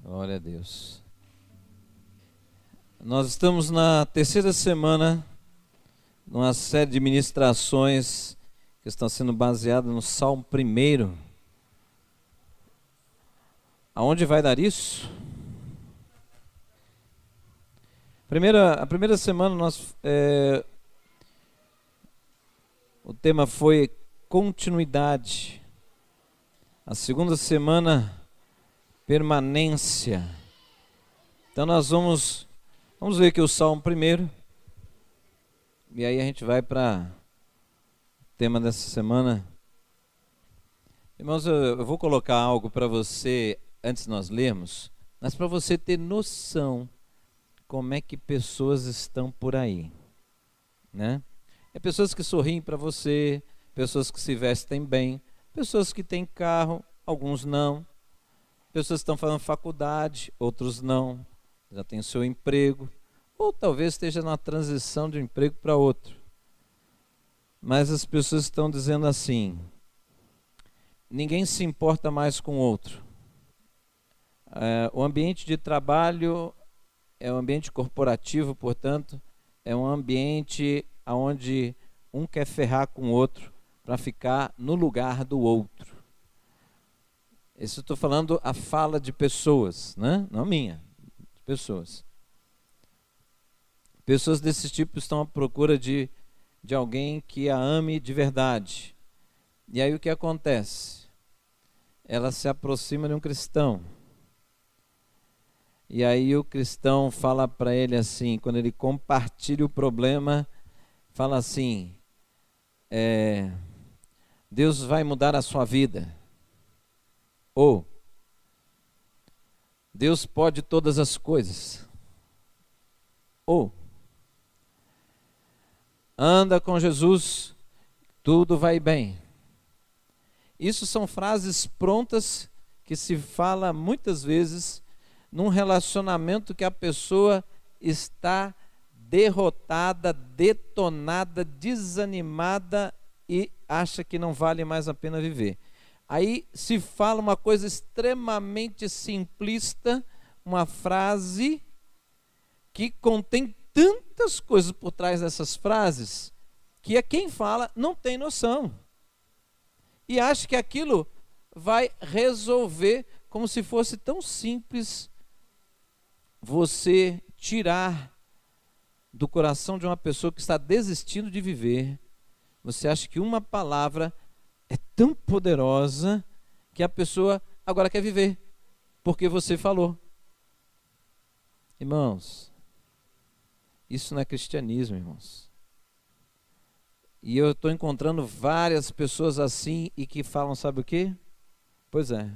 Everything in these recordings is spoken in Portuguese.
Glória a Deus. Nós estamos na terceira semana numa série de ministrações que estão sendo baseadas no Salmo 1. Aonde vai dar isso? A primeira semana o tema foi continuidade. A segunda semana, permanência. Então nós vamos ver aqui o Salmo 1. E aí a gente vai para o tema dessa semana. Irmãos, eu vou colocar algo para você antes de nós lermos, mas para você ter noção como é que pessoas estão por aí, né? É pessoas que sorriem para você, pessoas que se vestem bem, pessoas que têm carro, alguns não, pessoas que estão fazendo faculdade, outros não, já têm seu emprego, ou talvez esteja na transição de um emprego para outro. Mas as pessoas estão dizendo assim: ninguém se importa mais com o outro. O ambiente de trabalho é um ambiente corporativo, portanto, é um ambiente onde um quer ferrar com o outro para ficar no lugar do outro. Isso eu estou falando a fala de pessoas, né? Não minha, de pessoas. Pessoas desse tipo estão à procura de alguém que a ame de verdade. E aí o que acontece? Ela se aproxima de um cristão. E aí o cristão fala para ele assim, quando ele compartilha o problema, fala assim: Deus vai mudar a sua vida. Ou Deus pode todas as coisas. Ou anda com Jesus, tudo vai bem. Isso são frases prontas que se fala muitas vezes num relacionamento que a pessoa está derrotada, detonada, desanimada e acha que não vale mais a pena viver. Aí se fala uma coisa extremamente simplista, uma frase que contém tantas coisas por trás dessas frases, que quem fala não tem noção. E acha que aquilo vai resolver, como se fosse tão simples você tirar do coração de uma pessoa que está desistindo de viver. Você acha que uma palavra é tão poderosa que a pessoa agora quer viver, porque você falou. Irmãos, isso não é cristianismo, irmãos. E eu estou encontrando várias pessoas assim e que falam, sabe o quê? Pois é.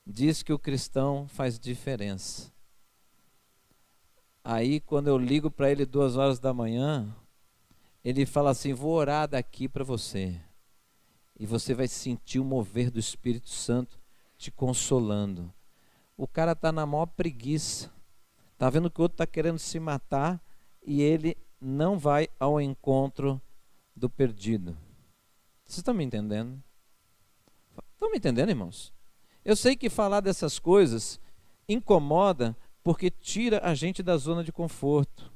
Diz que o cristão faz diferença. Aí quando eu ligo para ele 2 horas da manhã, ele fala assim: vou orar daqui para você. E você vai sentir o mover do Espírito Santo te consolando. O cara está na maior preguiça. Está vendo que o outro está querendo se matar e ele não vai ao encontro do perdido. Vocês estão me entendendo? Estão me entendendo, irmãos? Eu sei que falar dessas coisas incomoda porque tira a gente da zona de conforto.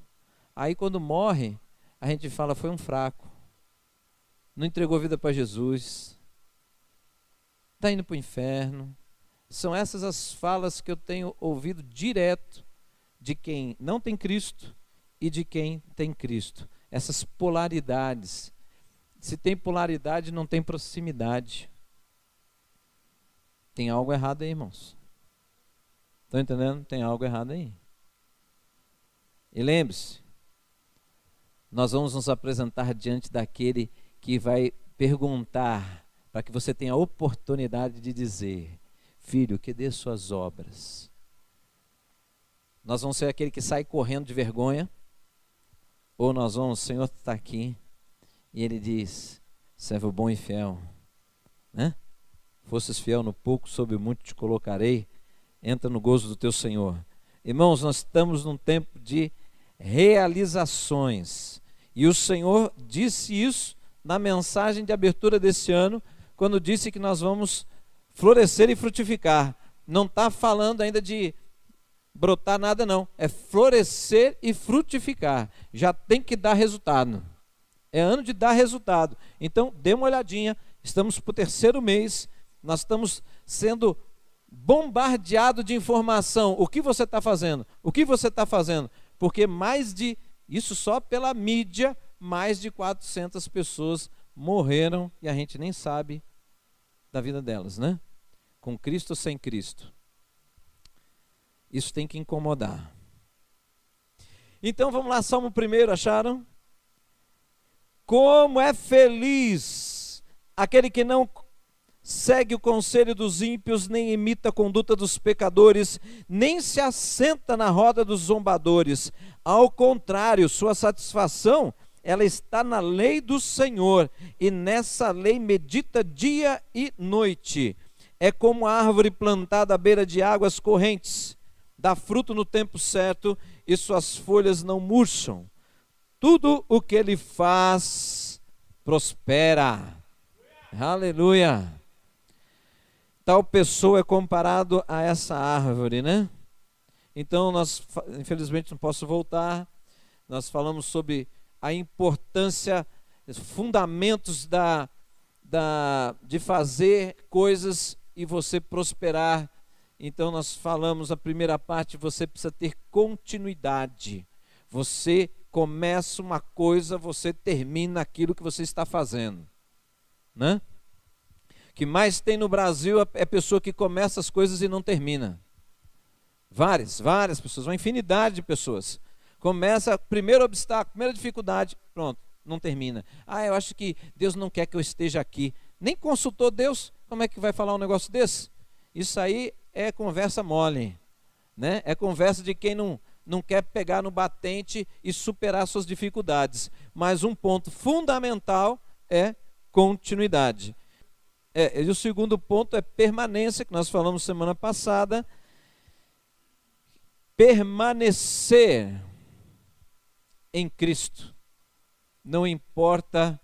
Aí quando morre, a gente fala: foi um fraco. Não entregou a vida para Jesus. Está indo para o inferno. São essas as falas que eu tenho ouvido direto de quem não tem Cristo e de quem tem Cristo. Essas polaridades. Se tem polaridade, não tem proximidade. Tem algo errado aí, irmãos. Estão entendendo? Tem algo errado aí. E lembre-se, nós vamos nos apresentar diante daquele que vai perguntar, para que você tenha a oportunidade de dizer: filho, que dê suas obras. Nós vamos ser aquele que sai correndo de vergonha, ou nós vamos: o Senhor está aqui, e Ele diz: servo bom e fiel, né? Fosses fiel no pouco, sobre o muito te colocarei, entra no gozo do teu Senhor. Irmãos, nós estamos num tempo de realizações, e o Senhor disse isso na mensagem de abertura desse ano, quando disse que nós vamos florescer e frutificar. Não está falando ainda de brotar nada não, é florescer e frutificar, já tem que dar resultado, é ano de dar resultado. Então dê uma olhadinha, estamos para o 3º mês, nós estamos sendo bombardeados de informação. O que você está fazendo? O que você está fazendo? Porque isso só pela mídia, mais de 400 pessoas morreram e a gente nem sabe da vida delas, né? Com Cristo ou sem Cristo. Isso tem que incomodar. Então vamos lá, Salmo 1, acharam? Como é feliz aquele que não segue o conselho dos ímpios, nem imita a conduta dos pecadores, nem se assenta na roda dos zombadores. Ao contrário, sua satisfação, ela está na lei do Senhor, e nessa lei medita dia e noite. É como a árvore plantada à beira de águas correntes, dá fruto no tempo certo, e suas folhas não murcham. Tudo o que ele faz prospera. Aleluia! Tal pessoa é comparado a essa árvore, né? Então, infelizmente não posso voltar, nós falamos sobre a importância, fundamentos de fazer coisas e você prosperar. Então nós falamos, a primeira parte, você precisa ter continuidade. Você começa uma coisa, você termina aquilo que você está fazendo, né? O que mais tem no Brasil é pessoa que começa as coisas e não termina. Várias pessoas, uma infinidade de pessoas. Começa, primeiro obstáculo, primeira dificuldade, pronto, não termina. Eu acho que Deus não quer que eu esteja aqui. Nem consultou Deus, como é que vai falar um negócio desse? Isso aí é conversa mole, né? É conversa de quem não quer pegar no batente e superar suas dificuldades. Mas um ponto fundamental é continuidade. E o segundo ponto é permanência, que nós falamos semana passada. Permanecer em Cristo, não importa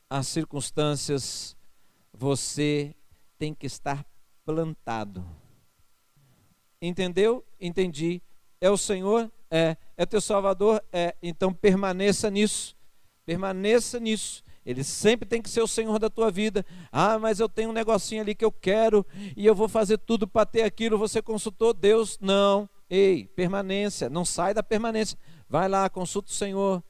as circunstâncias, você tem que estar plantado. Entendeu? Entendi. É o Senhor? É teu Salvador? Então permaneça nisso. Permaneça nisso. Ele sempre tem que ser o Senhor da tua vida. Mas eu tenho um negocinho ali que eu quero e eu vou fazer tudo para ter aquilo. Você consultou Deus? Não. Ei, permanência, não sai da permanência. Vai lá, consulta o Senhor.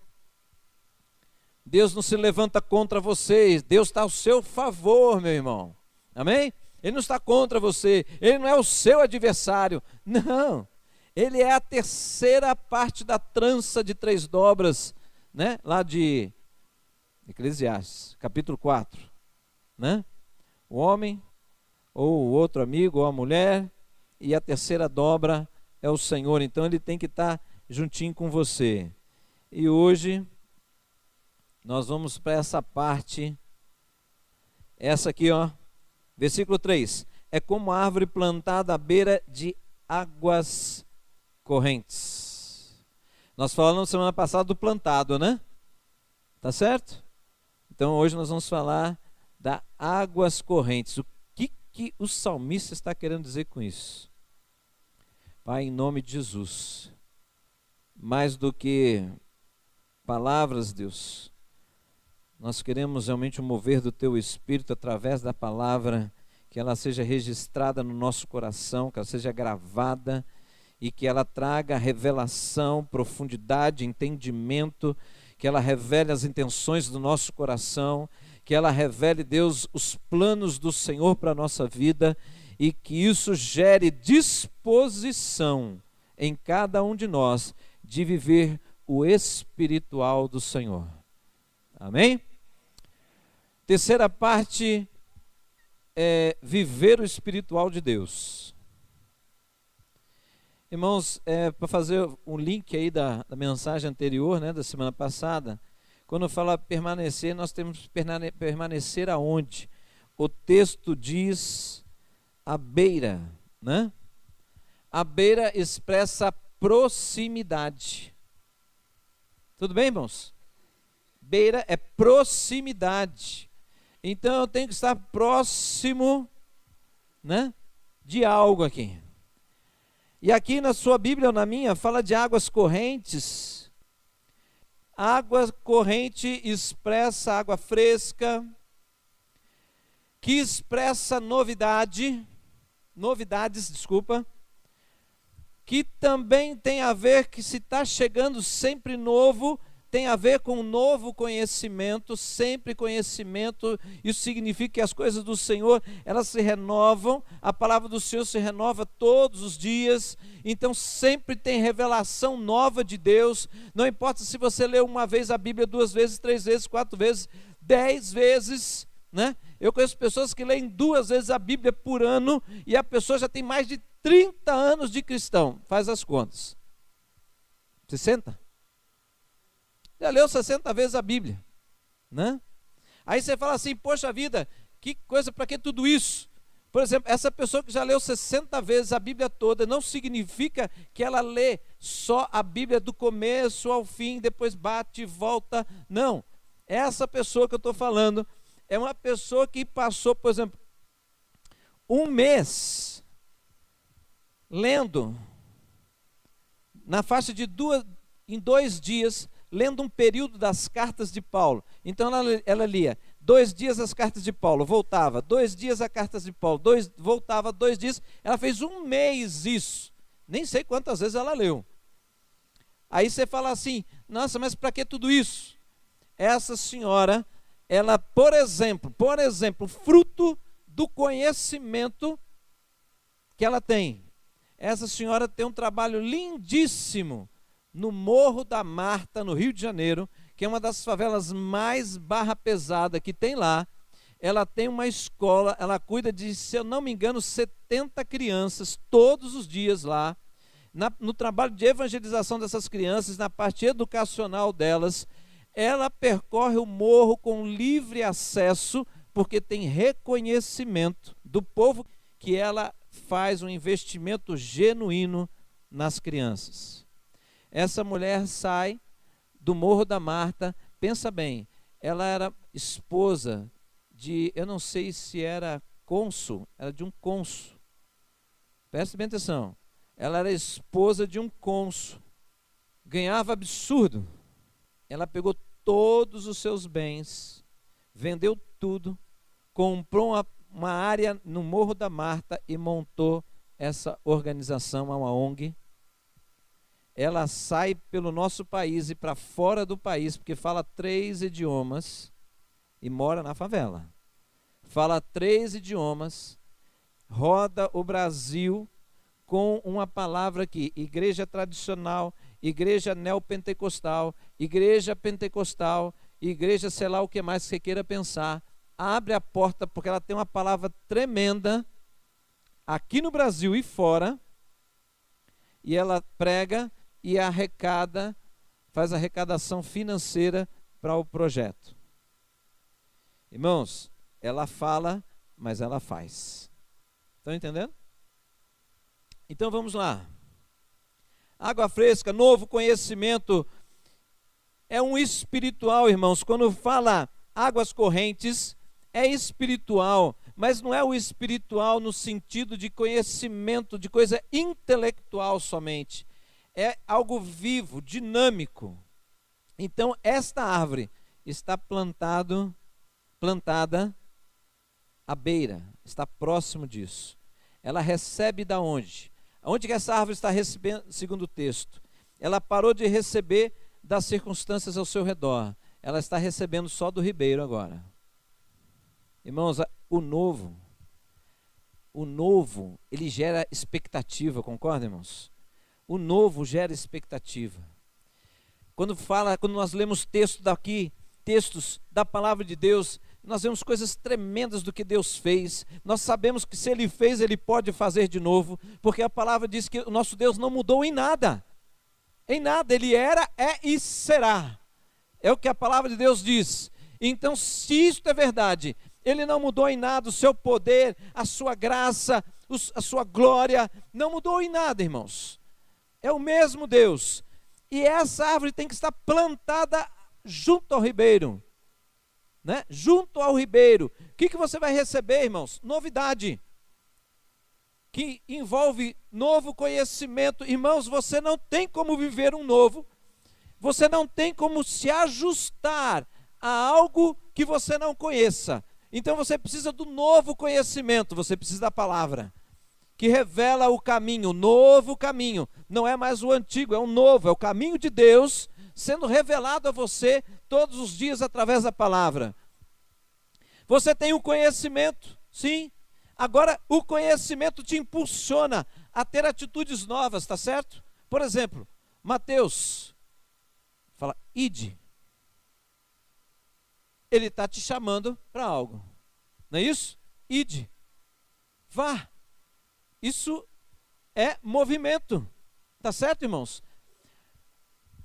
Deus não se levanta contra vocês. Deus está ao seu favor, meu irmão. Amém? Ele não está contra você. Ele não é o seu adversário. Não. Ele é a terceira parte da trança de 3 dobras, né? Lá de Eclesiastes, capítulo 4. Né? O homem, ou o outro amigo, ou a mulher, e a terceira dobra é o Senhor. Então ele tem que estar juntinho com você. E hoje nós vamos para essa parte, essa aqui, ó, versículo 3. É como a árvore plantada à beira de águas correntes. Nós falamos semana passada do plantado, né? Tá certo? Então hoje nós vamos falar da águas correntes. O que o salmista está querendo dizer com isso? Pai, em nome de Jesus, mais do que palavras, Deus, nós queremos realmente o mover do Teu Espírito através da palavra, que ela seja registrada no nosso coração, que ela seja gravada e que ela traga revelação, profundidade, entendimento, que ela revele as intenções do nosso coração, que ela revele, Deus, os planos do Senhor para a nossa vida, e que isso gere disposição em cada um de nós de viver o espiritual do Senhor. Amém? Terceira parte é viver o espiritual de Deus. Irmãos, para fazer um link aí da mensagem anterior, né, da semana passada, quando fala permanecer, nós temos que permanecer aonde? O texto diz à beira, né? A beira expressa proximidade. Tudo bem, irmãos? Beira é proximidade. Então eu tenho que estar próximo, né, de algo aqui. E aqui na sua Bíblia ou na minha, fala de águas correntes. Água corrente expressa água fresca, que expressa novidades, que também tem a ver que se está chegando sempre novo, tem a ver com um novo conhecimento, sempre conhecimento. Isso significa que as coisas do Senhor, elas se renovam, a palavra do Senhor se renova todos os dias, então sempre tem revelação nova de Deus. Não importa se você lê uma vez a Bíblia, 2 vezes, 3 vezes, 4 vezes, 10 vezes, né? Eu conheço pessoas que leem 2 vezes a Bíblia por ano, e a pessoa já tem mais de 30 anos de cristão. Faz as contas. 60? Já leu 60 vezes a Bíblia, né? Aí você fala assim, poxa vida, que coisa, para que tudo isso? Por exemplo, essa pessoa que já leu 60 vezes a Bíblia toda, não significa que ela lê só a Bíblia do começo ao fim, depois bate e volta. Não, essa pessoa que eu estou falando é uma pessoa que passou, por exemplo, um mês lendo, na faixa de em 2 dias, lendo um período das cartas de Paulo. Então ela lia 2 dias as cartas de Paulo, voltava, 2 dias as cartas de Paulo, voltava 2 dias, ela fez um mês isso, nem sei quantas vezes ela leu. Aí você fala assim, nossa, mas para que tudo isso? Essa senhora, ela, por exemplo, fruto do conhecimento que ela tem, essa senhora tem um trabalho lindíssimo no Morro da Marta, no Rio de Janeiro, que é uma das favelas mais barra pesada que tem lá. Ela tem uma escola, ela cuida de, se eu não me engano, 70 crianças todos os dias lá. No trabalho de evangelização dessas crianças, na parte educacional delas, ela percorre o morro com livre acesso, porque tem reconhecimento do povo que ela faz um investimento genuíno nas crianças. Essa mulher sai do Morro da Marta, pensa bem, ela era esposa de, eu não sei se era cônsul, era de um cônsul. Preste bem atenção, ela era esposa de um cônsul, ganhava absurdo. Ela pegou todos os seus bens, vendeu tudo, comprou uma área no Morro da Marta e montou essa organização, uma ONG. Ela sai pelo nosso país e para fora do país, porque fala 3 idiomas e mora na favela. Fala 3 idiomas, roda o Brasil com uma palavra aqui, igreja tradicional, igreja neopentecostal, igreja pentecostal, igreja sei lá o que mais você queira pensar. Abre a porta, porque ela tem uma palavra tremenda aqui no Brasil e fora, e ela prega e arrecada, faz arrecadação financeira para o projeto. Irmãos, ela fala, mas ela faz. Estão entendendo? Então vamos lá. Água fresca, novo conhecimento, é um espiritual, irmãos. Quando fala águas correntes, é espiritual, mas não é o espiritual no sentido de conhecimento, de coisa intelectual somente. É algo vivo, dinâmico. Então, esta árvore está plantada à beira, está próximo disso. Ela recebe da onde? Onde que essa árvore está recebendo, segundo o texto? Ela parou de receber das circunstâncias ao seu redor. Ela está recebendo só do ribeiro agora. Irmãos, o novo, ele gera expectativa, concorda, irmãos? O novo gera expectativa. Quando nós lemos textos da palavra de Deus, nós vemos coisas tremendas do que Deus fez. Nós sabemos que se Ele fez, Ele pode fazer de novo, porque a palavra diz que o nosso Deus não mudou em nada. Em nada, Ele era, é e será. É o que a palavra de Deus diz. Então, se isto é verdade, Ele não mudou em nada, o seu poder, a sua graça, a sua glória, não mudou em nada, irmãos. É o mesmo Deus. E essa árvore tem que estar plantada junto ao ribeiro. Né? Junto ao ribeiro. O que você vai receber, irmãos? Novidade. que envolve novo conhecimento. Irmãos, você não tem como viver um novo, você não tem como se ajustar a algo que você não conheça. Então você precisa do novo conhecimento, você precisa da palavra, que revela o caminho, o novo caminho. Não é mais o antigo, é o novo, é o caminho de Deus sendo revelado a você todos os dias através da palavra. Você tem o conhecimento, sim. Agora, o conhecimento te impulsiona a ter atitudes novas, tá certo? Por exemplo, Mateus fala, ide. Ele está te chamando para algo, não é isso? Ide, vá. Isso é movimento, tá certo, irmãos?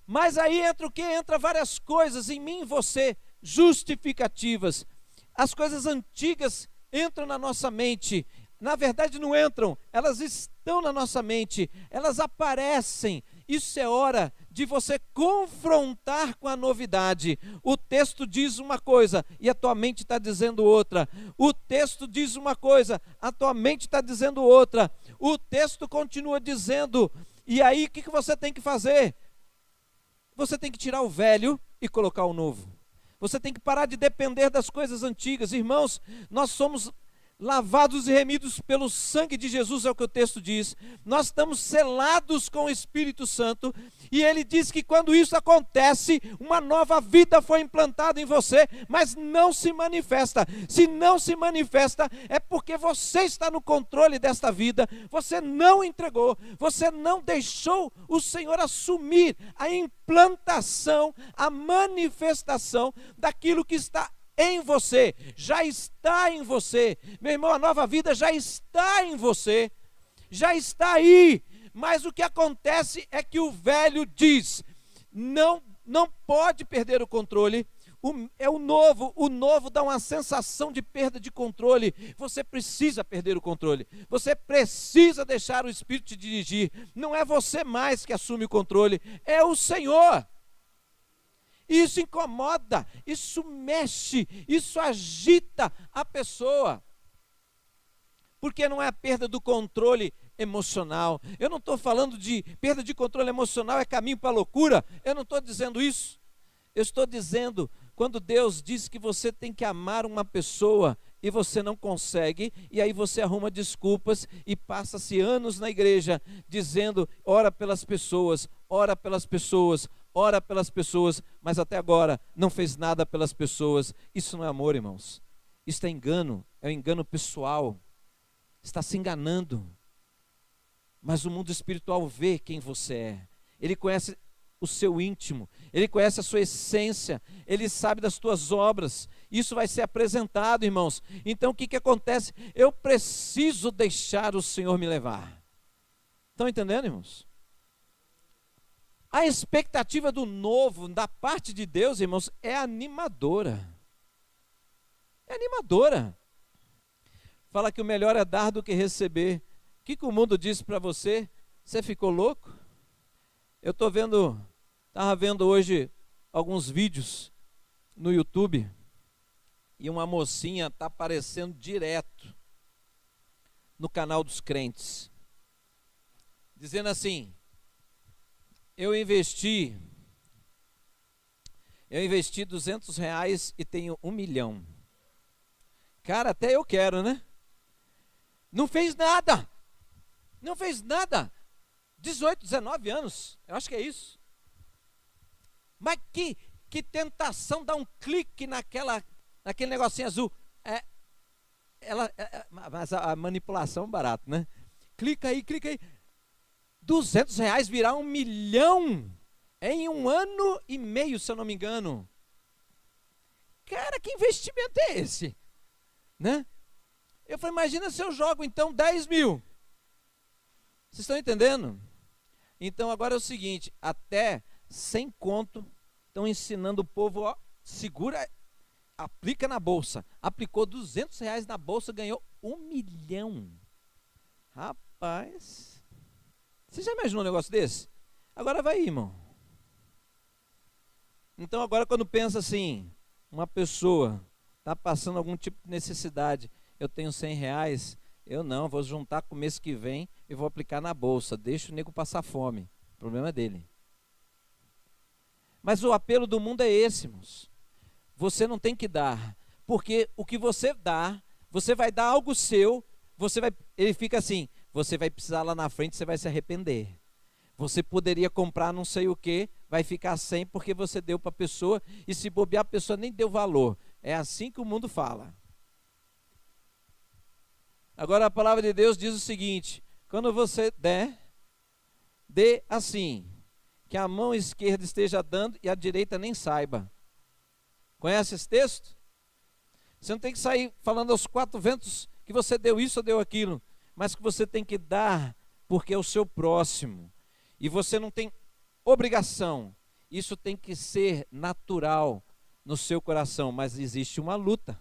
Mas aí entra o quê? Entra várias coisas em mim e você, justificativas. As coisas antigas entram na nossa mente. Na verdade não entram, elas estão na nossa mente, elas aparecem. Isso é hora de você confrontar com a novidade. O texto diz uma coisa e a tua mente está dizendo outra. O texto diz uma coisa, a tua mente está dizendo outra. O texto continua dizendo, e aí o que você tem que fazer? Você tem que tirar o velho e colocar o novo. Você tem que parar de depender das coisas antigas. Irmãos, nós somos lavados e remidos pelo sangue de Jesus, é o que o texto diz. Nós estamos selados com o Espírito Santo, e ele diz que quando isso acontece, uma nova vida foi implantada em você, mas não se manifesta. Se não se manifesta, é porque você está no controle desta vida, você não entregou, você não deixou o Senhor assumir a implantação, a manifestação daquilo que está em você, já está em você. Meu irmão, a nova vida já está em você, já está aí. Mas o que acontece é que o velho diz, não pode perder o controle. O novo dá uma sensação de perda de controle. Você precisa perder o controle, você precisa deixar o Espírito te dirigir. Não é você mais que assume o controle, é o Senhor. Isso incomoda, isso mexe, isso agita a pessoa. Porque não é a perda do controle emocional. Eu não estou falando de perda de controle emocional, é caminho para a loucura. Eu não estou dizendo isso. Eu estou dizendo, quando Deus diz que você tem que amar uma pessoa e você não consegue, e aí você arruma desculpas e passa-se anos na igreja dizendo, ora pelas pessoas, ora pelas pessoas, ora pelas pessoas, mas até agora não fez nada pelas pessoas. Isso não é amor, irmãos. Isso é engano, é um engano pessoal. Está se enganando. Mas o mundo espiritual vê quem você é. Ele conhece o seu íntimo, ele conhece a sua essência, ele sabe das tuas obras. Isso vai ser apresentado, irmãos. Então o que acontece? Eu preciso deixar o Senhor me levar. Estão entendendo, irmãos? A expectativa do novo da parte de Deus, irmãos, é animadora. É animadora. Fala que o melhor é dar do que receber. O que o mundo disse para você? Você ficou louco? Eu estava vendo hoje alguns vídeos no YouTube, e uma mocinha está aparecendo direto no canal dos crentes, dizendo assim, eu investi R$200 e tenho 1 milhão. Cara, até eu quero, né? Não fez nada. 18, 19 anos, eu acho que é isso. Mas que tentação dar um clique naquele negocinho azul. Mas a manipulação é barata, né? Clica aí. R$200 virar 1 milhão em 1 ano e meio, se eu não me engano. Cara, que investimento é esse? Né? Eu falei, imagina se eu jogo então 10 mil. Vocês estão entendendo? Então agora é o seguinte, até 100 conto, estão ensinando o povo, ó, segura, aplica na bolsa. Aplicou R$200 na bolsa, ganhou 1 milhão. Rapaz... Você já imaginou um negócio desse? Agora vai, irmão. Então agora quando pensa assim, uma pessoa está passando algum tipo de necessidade, eu tenho R$100, Eu não, vou juntar com o mês que vem e vou aplicar na bolsa. Deixa o nego passar fome. O problema é dele. Mas o apelo do mundo é esse, irmãos. Você não tem que dar, porque o que você dá, você vai dar algo seu, ele fica assim, você vai precisar lá na frente, você vai se arrepender. Você poderia comprar não sei o que, vai ficar sem porque você deu para a pessoa, e se bobear a pessoa nem deu valor. É assim que o mundo fala. Agora a palavra de Deus diz o seguinte: quando você der, dê assim, que a mão esquerda esteja dando e a direita nem saiba. Conhece esse texto? Você não tem que sair falando aos quatro ventos que você deu isso ou deu aquilo, mas que você tem que dar porque é o seu próximo. E você não tem obrigação. Isso tem que ser natural no seu coração, mas existe uma luta.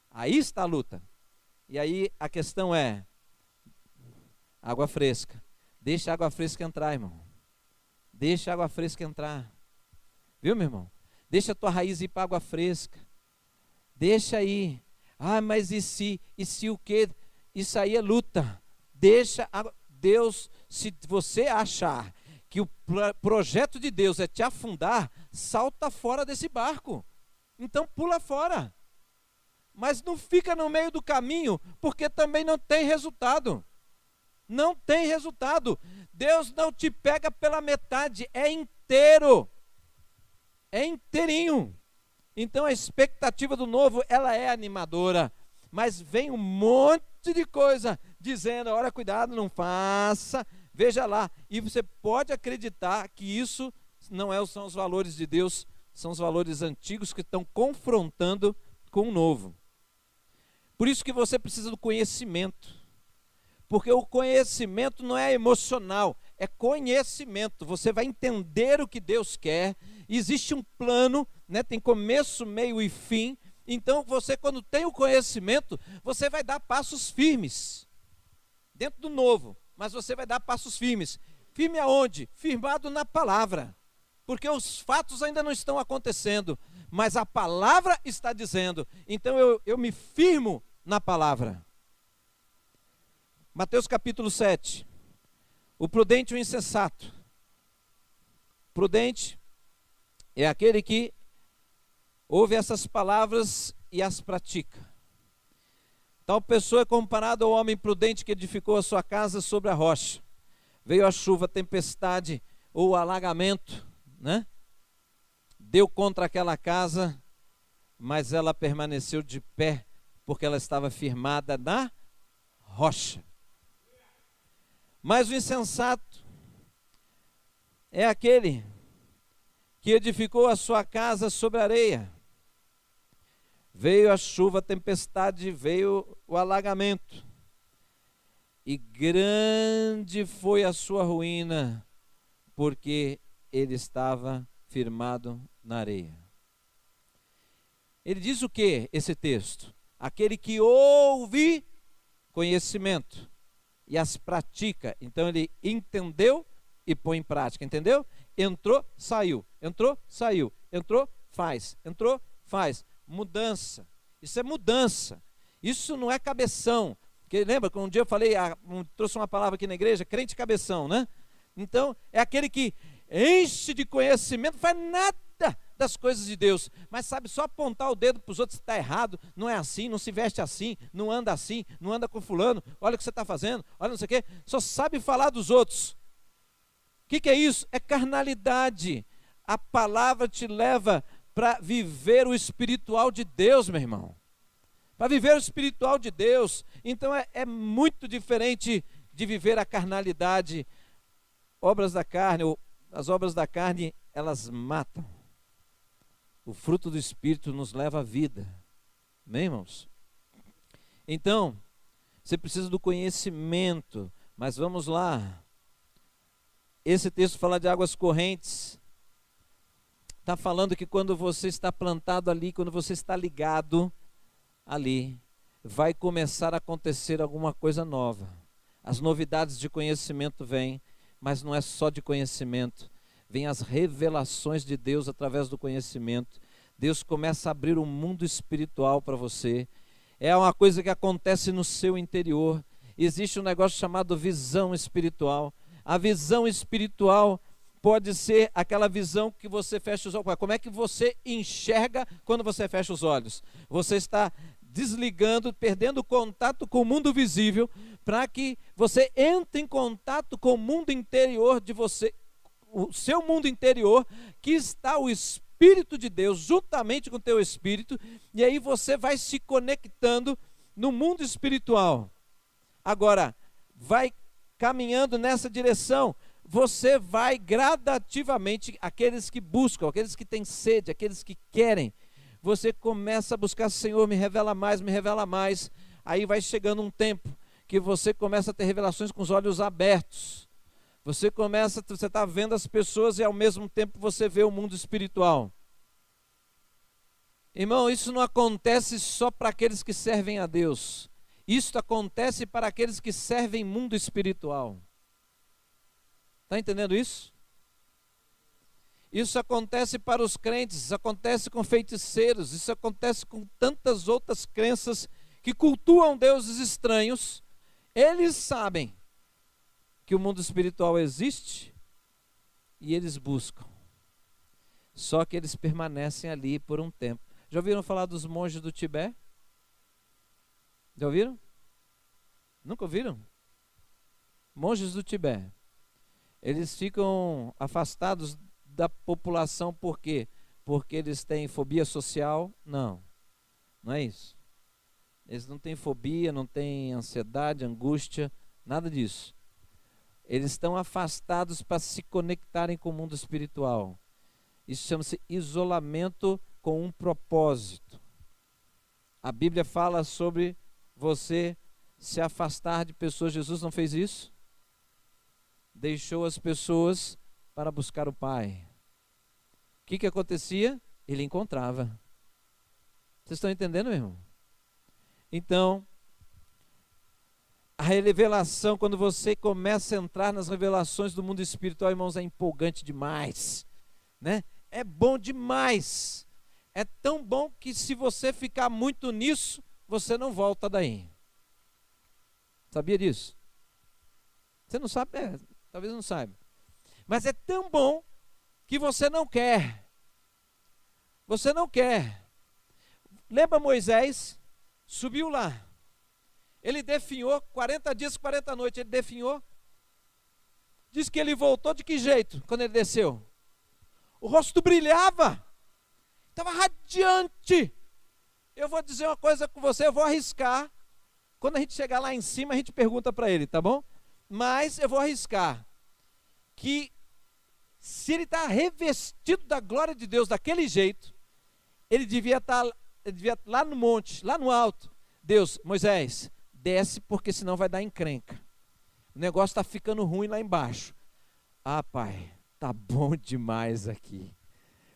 Aí está a luta. E aí a questão é água fresca. Deixa a água fresca entrar, irmão. Deixa a água fresca entrar. Viu, meu irmão? Deixa a tua raiz ir para a água fresca. Deixa aí. Ah, mas e se o quê? Isso aí é luta. Deixa Deus, se você achar que o projeto de Deus é te afundar, salta fora desse barco. Então pula fora. Mas não fica no meio do caminho, porque também não tem resultado. Não tem resultado. Deus não te pega pela metade, é inteiro. É inteirinho. Então a expectativa do novo, ela é animadora, mas vem um monte de coisa dizendo, olha, cuidado, não faça, veja lá. E você pode acreditar que isso não são os valores de Deus, são os valores antigos que estão confrontando com o novo. Por isso que você precisa do conhecimento, porque o conhecimento não é emocional, é conhecimento. Você vai entender o que Deus quer. Existe um plano, né? Tem começo, meio e fim. Então você, quando tem o conhecimento, você vai dar passos firmes dentro do novo, mas você vai dar passos firmes. Firme aonde? Firmado na palavra, porque os fatos ainda não estão acontecendo, mas a palavra está dizendo. Então eu me firmo na palavra. Mateus capítulo 7. O prudente e o insensato. Prudente é aquele que ouve essas palavras e as pratica. Tal pessoa é comparada ao homem prudente que edificou a sua casa sobre a rocha. Veio a chuva, a tempestade ou o alagamento, né? Deu contra aquela casa, mas ela permaneceu de pé, porque ela estava firmada na rocha. Mas o insensato é aquele que edificou a sua casa sobre a areia. Veio a chuva, a tempestade, veio o alagamento. E grande foi a sua ruína, porque ele estava firmado na areia. Ele diz o que, esse texto? Aquele que ouve conhecimento e as pratica. Então ele entendeu e põe em prática, entendeu? Entrou, saiu, entrou, saiu, entrou, faz, entrou, faz. Mudança, isso é mudança, isso não é cabeção. Que, lembra que um dia eu falei, trouxe uma palavra aqui na igreja, crente cabeção, né? Então é aquele que enche de conhecimento, faz nada das coisas de Deus, mas sabe só apontar o dedo para os outros se está errado, não é assim, não se veste assim, não anda assim, não anda com fulano, olha o que você está fazendo, olha não sei o quê, só sabe falar dos outros. O que é isso? É carnalidade. A palavra te leva para viver o espiritual de Deus, meu irmão. Para viver o espiritual de Deus. Então é muito diferente de viver a carnalidade. Obras da carne, ou as obras da carne, elas matam. O fruto do Espírito nos leva à vida. Amém, irmãos? Então, você precisa do conhecimento. Mas vamos lá. Esse texto fala de águas correntes. Está falando que quando você está plantado ali, quando você está ligado ali, vai começar a acontecer alguma coisa nova. As novidades de conhecimento vêm, mas não é só de conhecimento. Vêm as revelações de Deus através do conhecimento. Deus começa a abrir um mundo espiritual para você. É uma coisa que acontece no seu interior. existe um negócio chamado visão espiritual. A visão espiritual pode ser aquela visão que você fecha os olhos. Como é que você enxerga quando você fecha os olhos? Você está desligando, perdendo contato com o mundo visível, para que você entre em contato com o mundo interior de você, o seu mundo interior, que está o Espírito de Deus, juntamente com o teu espírito, e aí você vai se conectando no mundo espiritual. Agora, vai caminhando nessa direção, você vai gradativamente, aqueles que buscam, aqueles que têm sede, aqueles que querem, você começa a buscar, Senhor, me revela mais, aí vai chegando um tempo que você começa a ter revelações com os olhos abertos, você está vendo as pessoas e ao mesmo tempo você vê o mundo espiritual. Irmão, isso não acontece só para aqueles que servem a Deus, isso acontece para aqueles que servem mundo espiritual. Está entendendo isso? Isso acontece para os crentes, isso acontece com feiticeiros, isso acontece com tantas outras crenças que cultuam deuses estranhos. Eles sabem que o mundo espiritual existe e eles buscam. Só que eles permanecem ali por um tempo. Já ouviram falar dos monges do Tibete? Já ouviram? Nunca ouviram? Monges do Tibete. Eles ficam afastados da população por quê? Porque eles têm fobia social? Não, não é isso. Eles não têm fobia, não têm ansiedade, angústia, nada disso. Eles estão afastados para se conectarem com o mundo espiritual. Isso chama-se isolamento com um propósito. A Bíblia fala sobre você se afastar de pessoas. Jesus não fez isso? Deixou as pessoas para buscar o Pai. O que acontecia? Ele encontrava. Vocês estão entendendo, meu irmão? Então, a revelação, quando você começa a entrar nas revelações do mundo espiritual, irmãos, é empolgante demais, né? É bom demais. É tão bom que se você ficar muito nisso, você não volta daí. Sabia disso? Você não sabe? Talvez não saiba. Mas é tão bom que você não quer. Você não quer. Lembra Moisés? Subiu lá. Ele definhou, 40 dias, 40 noites, ele definhou. Diz que ele voltou de que jeito quando ele desceu? O rosto brilhava. Estava radiante. Eu vou dizer uma coisa com você, eu vou arriscar. Quando a gente chegar lá em cima, a gente pergunta para ele, tá bom? Mas eu vou arriscar que se ele está revestido da glória de Deus daquele jeito, ele devia estar lá no monte, lá no alto. Deus, Moisés, desce porque senão vai dar encrenca. O negócio está ficando ruim lá embaixo. Ah, pai, tá bom demais aqui.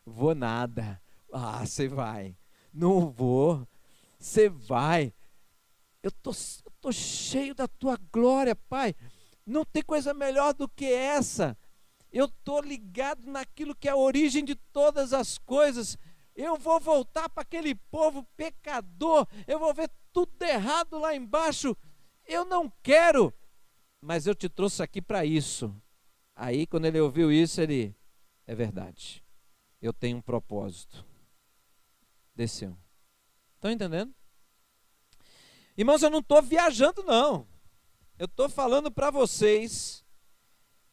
Vou nada. Ah, você vai. Não vou. Você vai. Eu tô cheio da tua glória, pai. Não tem coisa melhor do que essa. Eu estou ligado naquilo que é a origem de todas as coisas. Eu vou voltar para aquele povo pecador. Eu vou ver tudo errado lá embaixo. Eu não quero. Mas eu te trouxe aqui para isso. Aí quando ele ouviu isso, ele... É verdade. Eu tenho um propósito. Desceu. Estão entendendo? Irmãos, eu não estou viajando não. Eu estou falando para vocês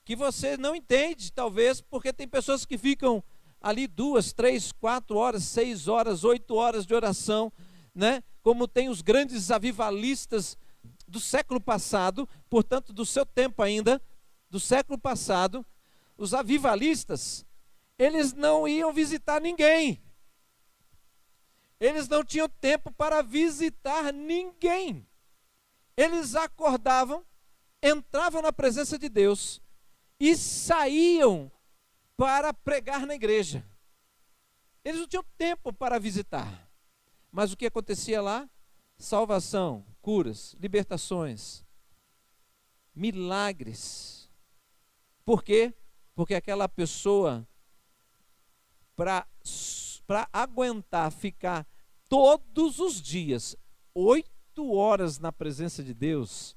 que você não entende, talvez, porque tem pessoas que ficam ali 2, 3, 4 horas, 6 horas, 8 horas de oração, né? Como tem os grandes avivalistas do século passado, portanto do seu tempo ainda, do século passado, os avivalistas, eles não iam visitar ninguém. Eles não tinham tempo para visitar ninguém. Eles acordavam, entravam na presença de Deus e saíam para pregar na igreja. Eles não tinham tempo para visitar. Mas o que acontecia lá? Salvação, curas, libertações, milagres. Por quê? Porque aquela pessoa, para aguentar ficar todos os dias 8 horas na presença de Deus,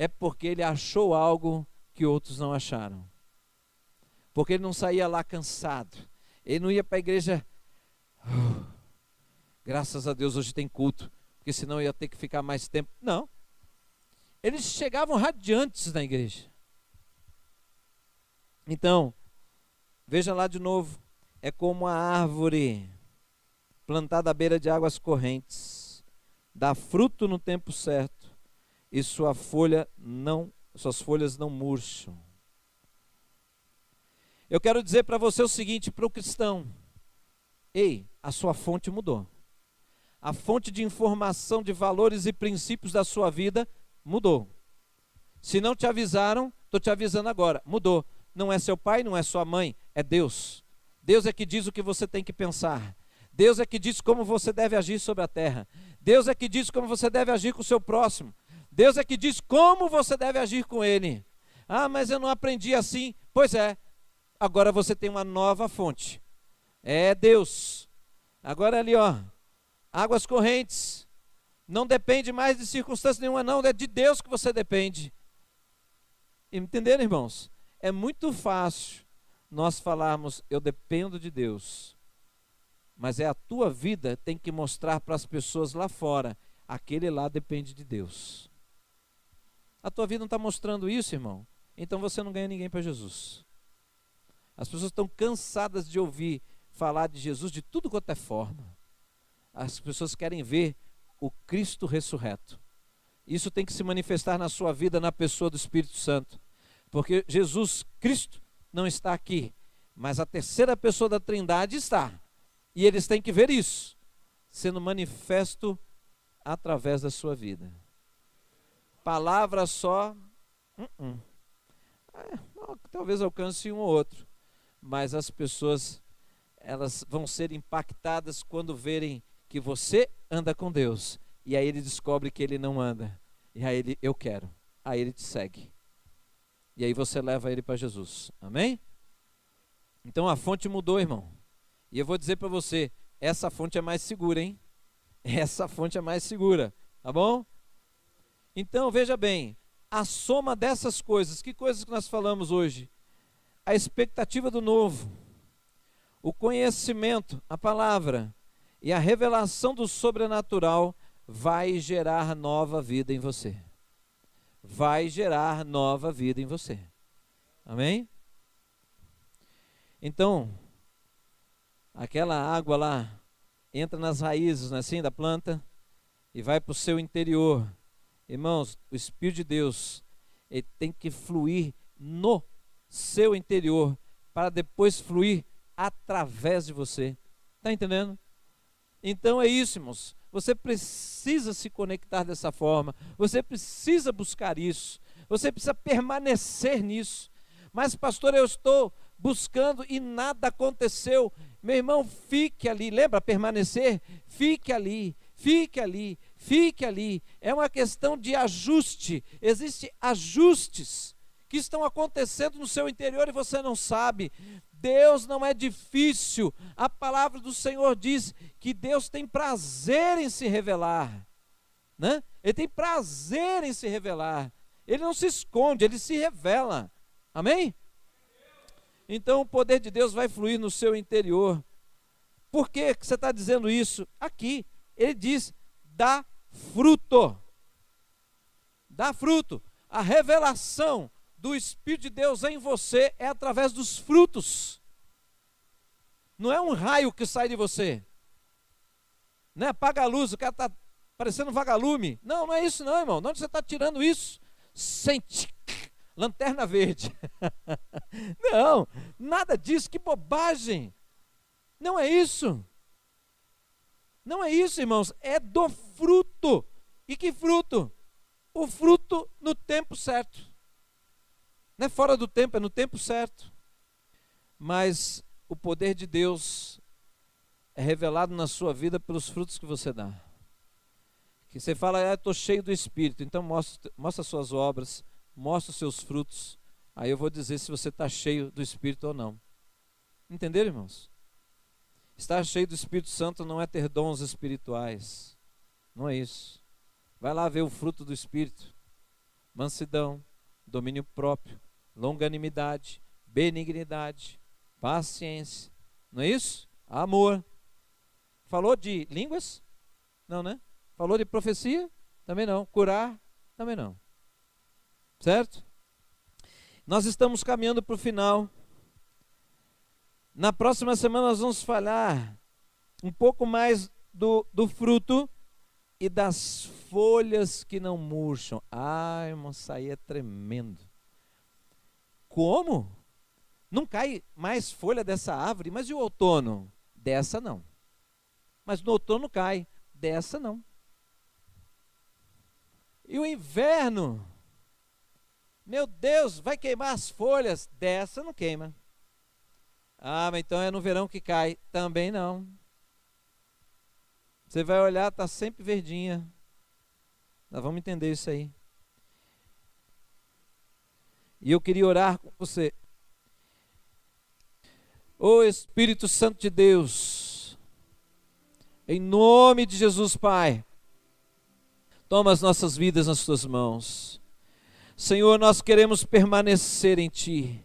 é porque ele achou algo que outros não acharam. Porque ele não saía lá cansado. Ele não ia para a igreja, graças a Deus hoje tem culto, porque senão eu ia ter que ficar mais tempo. Não. Eles chegavam radiantes na igreja. Então, veja lá de novo. É como a árvore plantada à beira de águas correntes. Dá fruto no tempo certo. E suas folhas não murcham. Eu quero dizer para você o seguinte, para o cristão. Ei, a sua fonte mudou. A fonte de informação, de valores e princípios da sua vida mudou. Se não te avisaram, estou te avisando agora, mudou. Não é seu pai, não é sua mãe, é Deus. Deus é que diz o que você tem que pensar. Deus é que diz como você deve agir sobre a terra. Deus é que diz como você deve agir com o seu próximo. Deus é que diz como você deve agir com ele. Ah, mas eu não aprendi assim. Pois é, agora você tem uma nova fonte. É Deus. Agora ali, ó, águas correntes. Não depende mais de circunstância nenhuma, não. É de Deus que você depende. Entenderam, irmãos? É muito fácil nós falarmos, eu dependo de Deus. Mas é a tua vida tem que mostrar para as pessoas lá fora, aquele lá depende de Deus. A tua vida não está mostrando isso, irmão? Então você não ganha ninguém para Jesus. As pessoas estão cansadas de ouvir falar de Jesus de tudo quanto é forma. As pessoas querem ver o Cristo ressurreto. Isso tem que se manifestar na sua vida, na pessoa do Espírito Santo. Porque Jesus Cristo não está aqui, mas a terceira pessoa da Trindade está. E eles têm que ver isso, sendo manifesto através da sua vida. Palavra só, talvez alcance um ou outro, mas as pessoas, elas vão ser impactadas quando verem que você anda com Deus, e aí ele descobre que ele não anda, e aí ele, eu quero, aí ele te segue, e aí você leva ele para Jesus, amém? Então a fonte mudou, irmão, e eu vou dizer para você, essa fonte é mais segura, hein? Essa fonte é mais segura, tá bom? Então veja bem, a soma dessas coisas, que coisas que nós falamos hoje? A expectativa do novo, o conhecimento, a palavra e a revelação do sobrenatural vai gerar nova vida em você. Vai gerar nova vida em você. Amém? Então, aquela água lá entra nas raízes, não é assim, da planta e vai para o seu interior. Irmãos, o Espírito de Deus, ele tem que fluir no seu interior para depois fluir através de você. Está entendendo? Então é isso, irmãos. Você precisa se conectar dessa forma. Você precisa buscar isso. Você precisa permanecer nisso. Mas, pastor, eu estou buscando e nada aconteceu. Meu irmão, fique ali. Lembra permanecer? Fique ali. Fique ali. Fique ali. É uma questão de ajuste. Existem ajustes que estão acontecendo no seu interior e você não sabe. Deus não é difícil. A palavra do Senhor diz que Deus tem prazer em se revelar, né? Ele tem prazer em se revelar. Ele não se esconde, ele se revela. Amém? Então o poder de Deus vai fluir no seu interior. Por que você está dizendo isso? Aqui, ele diz, dá fruto. Dá fruto. A revelação do Espírito de Deus em você é através dos frutos. Não é um raio que sai de você. Não é apaga a luz, o cara está parecendo um vagalume. Não, não é isso não, irmão. De onde você está tirando isso? Sente. Lanterna verde. Não, nada disso, que bobagem. Não é isso. Não é isso, irmãos. É do fruto. E que fruto? O fruto no tempo certo. Não é fora do tempo, é no tempo certo. Mas o poder de Deus é revelado na sua vida pelos frutos que você dá. Que você fala, estou cheio do Espírito, então mostra suas obras, mostra os seus frutos. Aí eu vou dizer se você está cheio do Espírito ou não. Entenderam, irmãos? Estar cheio do Espírito Santo não é ter dons espirituais. Não é isso. Vai lá ver o fruto do Espírito. mansidão, domínio próprio, longanimidade, benignidade, paciência. Não é isso? Amor. Falou de línguas? Não, né? Falou de profecia? Também não. Curar? Também não. Certo? Nós estamos caminhando para o final. Na próxima semana nós vamos falar um pouco mais do fruto e das folhas que não murcham. Ai, irmão, isso aí é tremendo. Como? Não cai mais folha dessa árvore, mas e o outono? Dessa não. Mas no outono cai, dessa não. E o inverno? Meu Deus, vai queimar as folhas? Dessa não queima. Ah, mas então é no verão que cai. Também não. Você vai olhar, está sempre verdinha. Nós vamos entender isso aí. E eu queria orar com você. Ô Espírito Santo de Deus, em nome de Jesus, Pai, toma as nossas vidas nas tuas mãos. Senhor, nós queremos permanecer em Ti.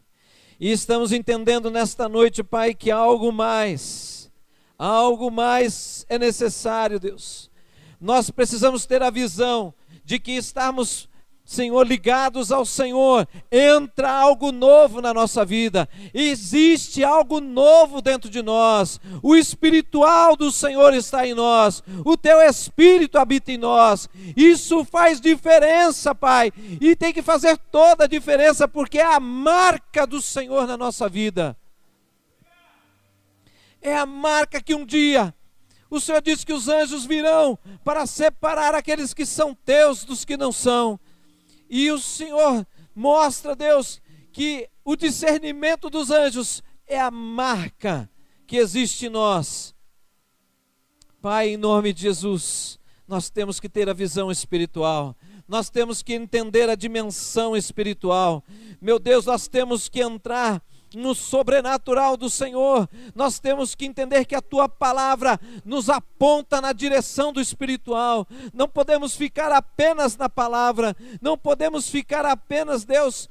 E estamos entendendo nesta noite, Pai, que algo mais é necessário, Deus. Nós precisamos ter a visão de que estarmos, Senhor, ligados ao Senhor, entra algo novo na nossa vida, existe algo novo dentro de nós, o espiritual do Senhor está em nós, o Teu Espírito habita em nós, isso faz diferença, Pai, e tem que fazer toda a diferença, porque é a marca do Senhor na nossa vida, é a marca que um dia o Senhor disse que os anjos virão para separar aqueles que são Teus dos que não são. E o Senhor mostra, Deus, que o discernimento dos anjos é a marca que existe em nós. Pai, em nome de Jesus, nós temos que ter a visão espiritual. Nós temos que entender a dimensão espiritual. Meu Deus, nós temos que entrar no sobrenatural do Senhor. Nós temos que entender que a Tua palavra nos aponta na direção do espiritual. Não podemos ficar apenas na palavra, não podemos ficar apenas, Deus,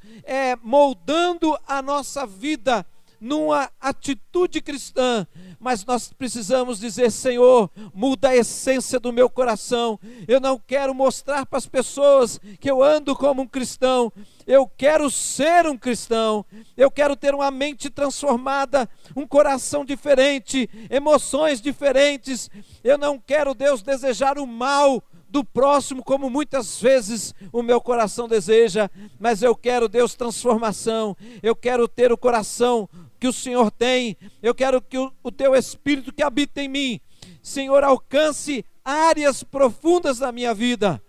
moldando a nossa vida numa atitude cristã, mas nós precisamos dizer: Senhor, muda a essência do meu coração. Eu não quero mostrar para as pessoas que eu ando como um cristão, eu quero ser um cristão, eu quero ter uma mente transformada, um coração diferente, emoções diferentes. Eu não quero, Deus, desejar o mal do próximo, como muitas vezes o meu coração deseja, mas eu quero, Deus, transformação. Eu quero ter o coração que o Senhor tem. Eu quero que o Teu Espírito que habita em mim, Senhor, alcance áreas profundas da minha vida,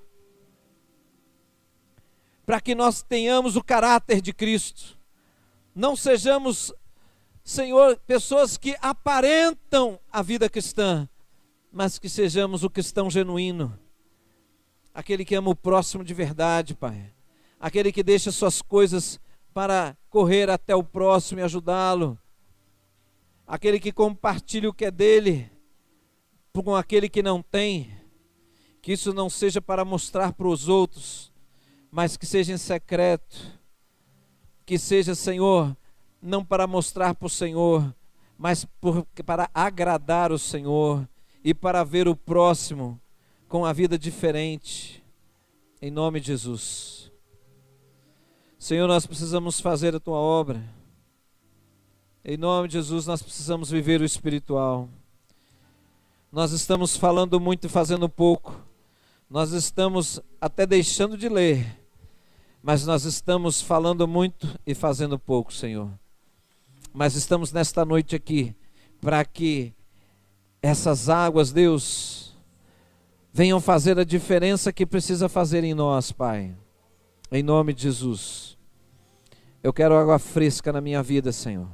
para que nós tenhamos o caráter de Cristo. Não sejamos, Senhor, pessoas que aparentam a vida cristã, mas que sejamos o cristão genuíno, aquele que ama o próximo de verdade, Pai, aquele que deixa suas coisas para correr até o próximo e ajudá-lo, aquele que compartilha o que é dele com aquele que não tem, que isso não seja para mostrar para os outros, mas que seja em secreto, que seja, Senhor, não para mostrar para o Senhor, mas para agradar o Senhor e para ver o próximo com a vida diferente, em nome de Jesus. Senhor, nós precisamos fazer a Tua obra, em nome de Jesus. Nós precisamos viver o espiritual. Nós estamos falando muito e fazendo pouco, nós estamos até deixando de ler, mas nós estamos falando muito e fazendo pouco, Senhor. Mas estamos nesta noite aqui para que essas águas, Deus, venham fazer a diferença que precisa fazer em nós, Pai, em nome de Jesus. Eu quero água fresca na minha vida, Senhor.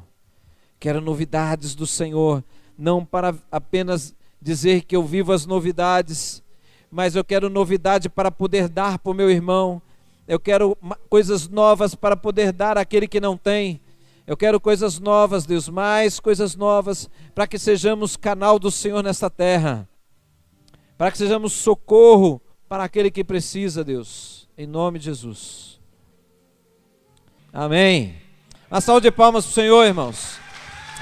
Quero novidades do Senhor, não para apenas dizer que eu vivo as novidades, mas eu quero novidade para poder dar para o meu irmão. Eu quero coisas novas para poder dar àquele que não tem. Eu quero coisas novas, Deus, mais coisas novas, para que sejamos canal do Senhor nesta terra, para que sejamos socorro para aquele que precisa, Deus. Em nome de Jesus. Amém. Uma salva de palmas para o Senhor, irmãos.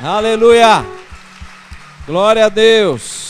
Aleluia. Glória a Deus.